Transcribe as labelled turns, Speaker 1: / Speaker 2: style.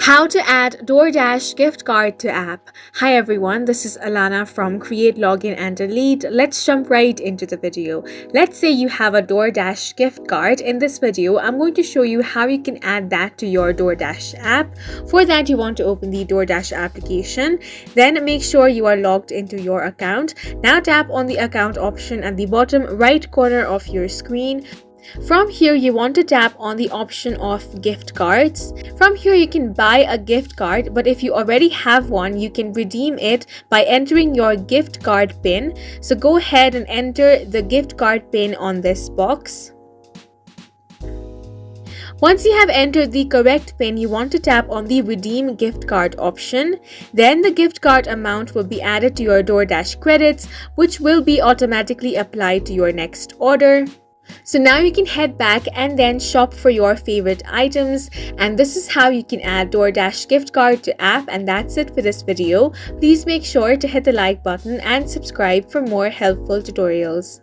Speaker 1: How to add Doordash gift card to app. Hi everyone, this is Alana from Create, Login and Delete. Let's jump right into the video. Let's say you have a Doordash gift card. In this video, I'm going to show you how you can add that to your Doordash app. For that, you want to open the Doordash application. Then make sure you are logged into your account. Now tap on the account option at the bottom right corner of your screen. From here, you want to tap on the option of gift cards. From here, you can buy a gift card, but if you already have one, you can redeem it by entering your gift card pin. So go ahead and enter the gift card pin on this box. Once you have entered the correct pin, you want to tap on the redeem gift card option. Then the gift card amount will be added to your Doordash credits, which will be automatically applied to your next order. So now you can head back and then shop for your favorite items, and this is how you can add Doordash gift card to app. And that's it for this video. Please make sure to hit the like button and subscribe for more helpful tutorials.